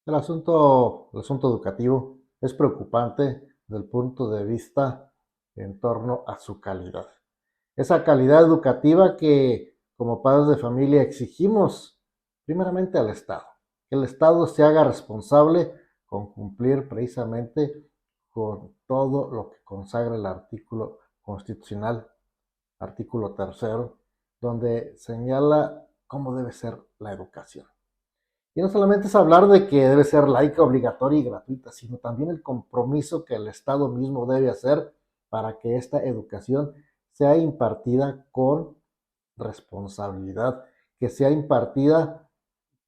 El asunto educativo es preocupante desde el punto de vista en torno a su calidad. Esa calidad educativa que como padres de familia exigimos primeramente al Estado, que el Estado se haga responsable con cumplir precisamente con todo lo que consagra el artículo constitucional, artículo tercero, donde señala cómo debe ser la educación. Y no solamente es hablar de que debe ser laica, obligatoria y gratuita, sino también el compromiso que el Estado mismo debe hacer para que esta educación sea impartida con responsabilidad, que sea impartida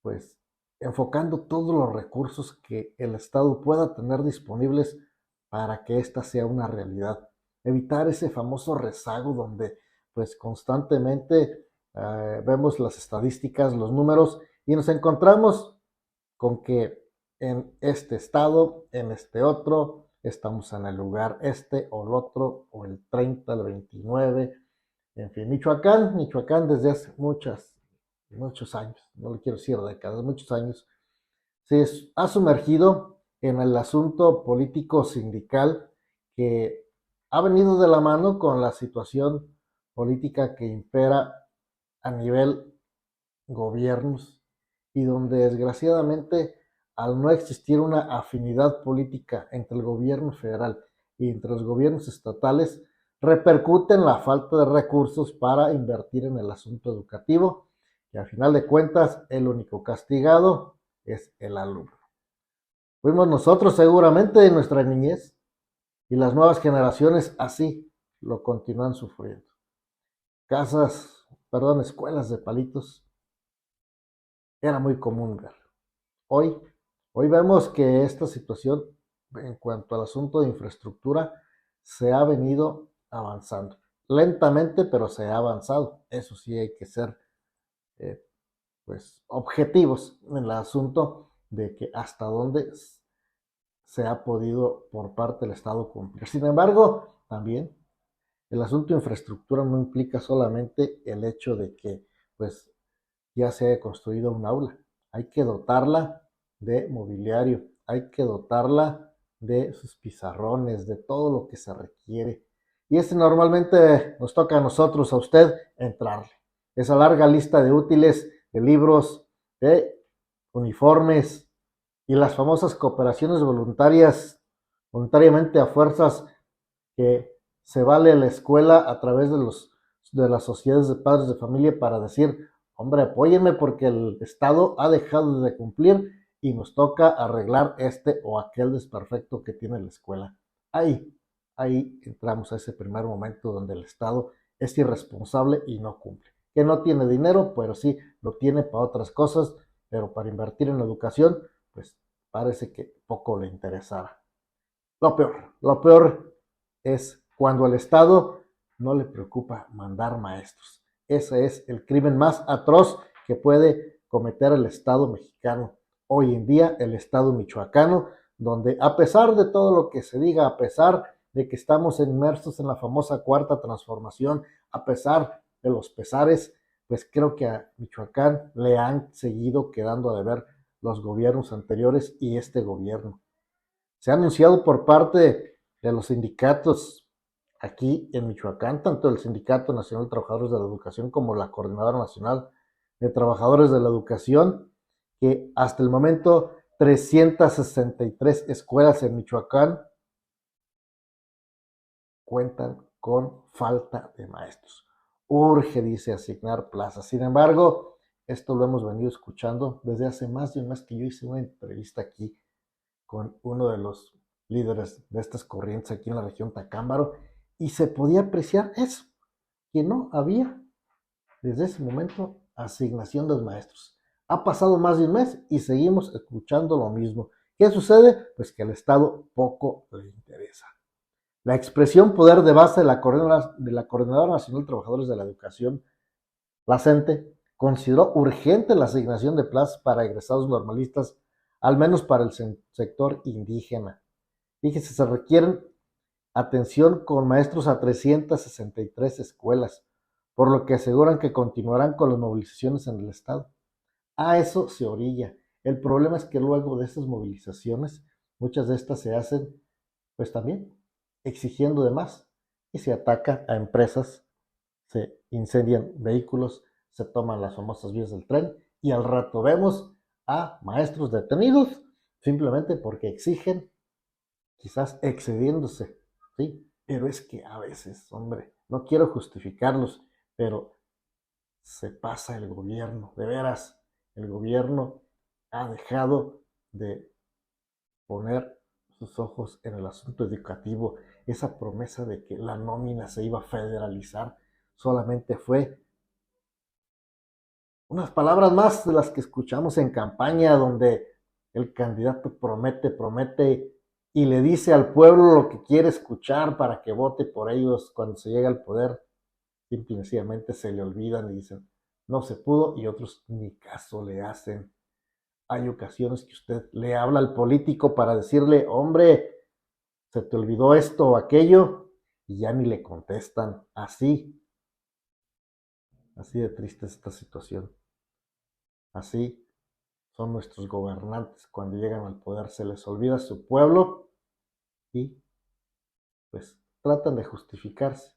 pues enfocando todos los recursos que el Estado pueda tener disponibles para que esta sea una realidad. Evitar ese famoso rezago donde pues constantemente vemos las estadísticas, los números y nos encontramos con que en este estado, en este otro, estamos en el lugar este o el otro, o el 30, el 29, en fin, Michoacán desde hace muchos años, no le quiero decir décadas, muchos años, se ha sumergido en el asunto político sindical que ha venido de la mano con la situación política que impera a nivel gobiernos y donde desgraciadamente al no existir una afinidad política entre el gobierno federal y entre los gobiernos estatales, repercute en la falta de recursos para invertir en el asunto educativo y al final de cuentas el único castigado es el alumno. Fuimos nosotros seguramente en nuestra niñez y las nuevas generaciones así lo continúan sufriendo. Escuelas de palitos era muy común ver. Hoy, hoy vemos que esta situación en cuanto al asunto de infraestructura se ha venido avanzando. Lentamente, pero se ha avanzado. Eso sí hay que ser eh, pues objetivos en el asunto de que hasta dónde se ha podido por parte del Estado cumplir. Sin embargo, también el asunto de infraestructura no implica solamente el hecho de que pues ya se haya construido un aula. Hay que dotarla de mobiliario, hay que dotarla de sus pizarrones, de todo lo que se requiere. Y normalmente nos toca a nosotros, a usted, entrarle. Esa larga lista de útiles, de libros, de uniformes y las famosas cooperaciones voluntariamente a fuerzas que se vale la escuela a través de las sociedades de padres de familia para decir, hombre, apóyenme porque el Estado ha dejado de cumplir y nos toca arreglar este o aquel desperfecto que tiene la escuela. Ahí, ahí entramos a ese primer momento donde el Estado es irresponsable y no cumple. Que no tiene dinero, pero sí lo tiene para otras cosas, pero para invertir en la educación, pues parece que poco le interesará. Lo peor es cuando al Estado no le preocupa mandar maestros. Ese es el crimen más atroz que puede cometer el Estado mexicano. Hoy en día, el Estado michoacano, donde a pesar de todo lo que se diga, a pesar de que estamos inmersos en la famosa cuarta transformación, a pesar de los pesares, pues creo que a Michoacán le han seguido quedando a deber los gobiernos anteriores y este gobierno. Se ha anunciado por parte de los sindicatos aquí en Michoacán, tanto el Sindicato Nacional de Trabajadores de la Educación como la Coordinadora Nacional de Trabajadores de la Educación, que hasta el momento 363 escuelas en Michoacán cuentan con falta de maestros. Urge, dice, asignar plazas. Sin embargo, esto lo hemos venido escuchando desde hace más de un mes que yo hice una entrevista aquí con uno de los líderes de estas corrientes aquí en la región Tacámbaro y se podía apreciar eso, que no había desde ese momento asignación de los maestros. Ha pasado más de un mes y seguimos escuchando lo mismo. ¿Qué sucede? Pues que al Estado poco le interesa. La expresión poder de base de la Coordinadora Nacional de Trabajadores de la Educación, la CENTE, consideró urgente la asignación de plazas para egresados normalistas, al menos para el sector indígena. Fíjese, se requieren atención con maestros a 363 escuelas, por lo que aseguran que continuarán con las movilizaciones en el Estado. A eso se orilla. El problema es que luego de estas movilizaciones, muchas de estas se hacen, pues también, exigiendo de más, y se ataca a empresas, se incendian vehículos, se toman las famosas vías del tren, y al rato vemos a maestros detenidos simplemente porque exigen, quizás excediéndose, ¿sí? Pero es que a veces, hombre, no quiero justificarlos, pero se pasa el gobierno, de veras, el gobierno ha dejado de poner sus ojos en el asunto educativo. Esa promesa de que la nómina se iba a federalizar solamente fue unas palabras más de las que escuchamos en campaña, donde el candidato promete, promete y le dice al pueblo lo que quiere escuchar para que vote por ellos cuando se llega al poder. Simple y sencillamente se le olvidan y dicen, no se pudo, y otros ni caso le hacen. Hay ocasiones que usted le habla al político para decirle, hombre, se te olvidó esto o aquello, y ya ni le contestan. Así de triste es esta situación. Así son nuestros gobernantes cuando llegan al poder, se les olvida su pueblo y pues tratan de justificarse,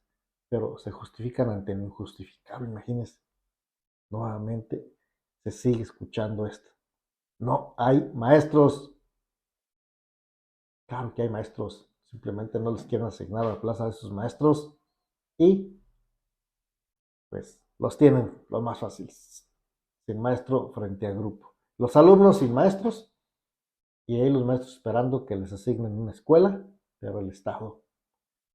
pero se justifican ante lo injustificable. Imagínense, nuevamente se sigue escuchando esto. No hay maestros. Claro que hay maestros, simplemente no les quieren asignar a la plaza de sus maestros y pues los tienen lo más fáciles, sin maestro frente a grupo. Los alumnos sin maestros y ahí los maestros esperando que les asignen una escuela, pero el Estado,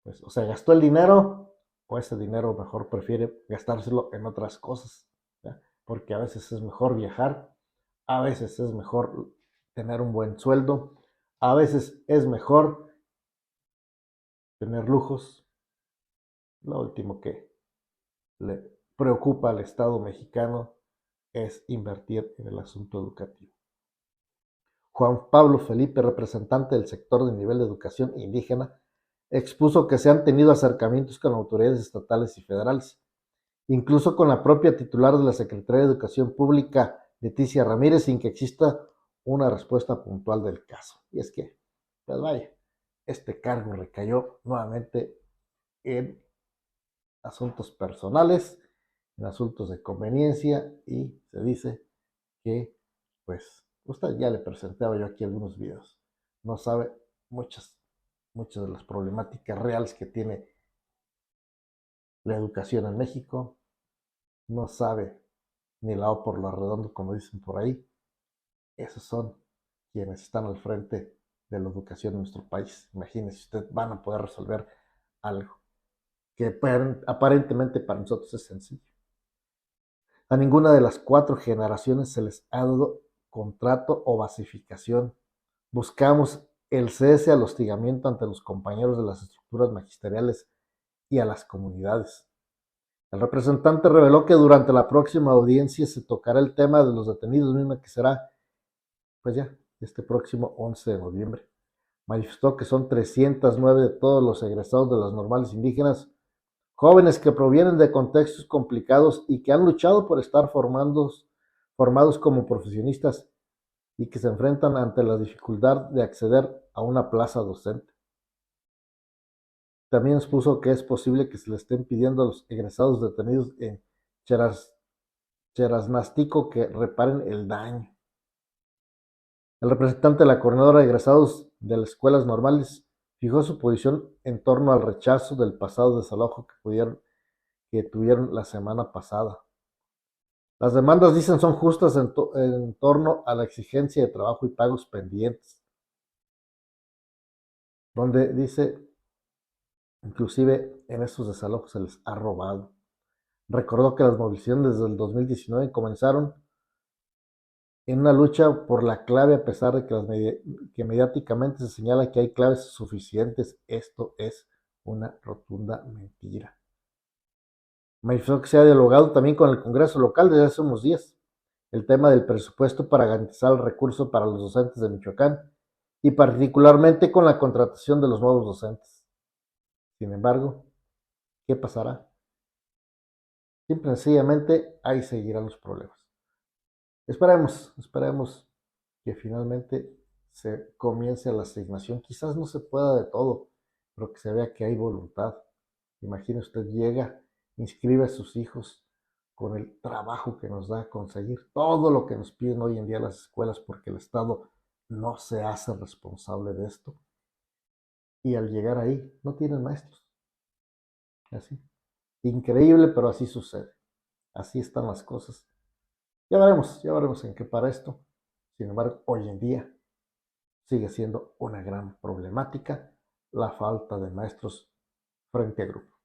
pues, o sea, gastó el dinero o ese dinero mejor prefiere gastárselo en otras cosas, ¿ya? Porque a veces es mejor viajar, a veces es mejor tener un buen sueldo, a veces es mejor tener lujos. Lo último que le preocupa al Estado mexicano es invertir en el asunto educativo. Juan Pablo Felipe, representante del sector de nivel de educación indígena, expuso que se han tenido acercamientos con autoridades estatales y federales, incluso con la propia titular de la Secretaría de Educación Pública, Leticia Ramírez, sin que exista una respuesta puntual del caso. Y es que, pues vaya, este cargo recayó nuevamente en asuntos personales, en asuntos de conveniencia, y se dice que, pues, usted ya le presentaba yo aquí algunos videos, no sabe muchas de las problemáticas reales que tiene la educación en México, no sabe ni la O por lo redondo, como dicen por ahí. Esos son quienes están al frente de la educación en nuestro país. Imagínense, usted van a poder resolver algo que aparentemente para nosotros es sencillo. A ninguna de las 4 generaciones se les ha dado contrato o basificación. Buscamos el cese al hostigamiento ante los compañeros de las estructuras magisteriales y a las comunidades. El representante reveló que durante la próxima audiencia se tocará el tema de los detenidos, misma que será, pues ya, este próximo 11 de noviembre. Manifestó que son 309 de todos los egresados de las normales indígenas, jóvenes que provienen de contextos complicados y que han luchado por estar formados como profesionistas y que se enfrentan ante la dificultad de acceder a una plaza docente. También expuso que es posible que se le estén pidiendo a los egresados detenidos en Cherasnástico que reparen el daño. El representante de la coordinadora de egresados de las escuelas normales fijó su posición en torno al rechazo del pasado desalojo que tuvieron la semana pasada. Las demandas, dicen, son justas en torno a la exigencia de trabajo y pagos pendientes, donde dice, inclusive en esos desalojos se les ha robado. Recordó que las movilizaciones desde el 2019 comenzaron en una lucha por la clave, a pesar de que mediáticamente se señala que hay claves suficientes. Esto es una rotunda mentira. Manifestó que se ha dialogado también con el Congreso local desde hace unos días el tema del presupuesto para garantizar el recurso para los docentes de Michoacán y particularmente con la contratación de los nuevos docentes. Sin embargo, ¿qué pasará? Simple y sencillamente ahí seguirán los problemas. Esperemos que finalmente se comience la asignación. Quizás no se pueda de todo, pero que se vea que hay voluntad. Imagine usted, llega, inscribe a sus hijos con el trabajo que nos da conseguir todo lo que nos piden hoy en día las escuelas, porque el Estado no se hace responsable de esto. Y al llegar ahí, no tienen maestros. Así. Increíble, pero así sucede. Así están las cosas. Ya veremos en qué para esto. Sin embargo, hoy en día sigue siendo una gran problemática la falta de maestros frente a grupo.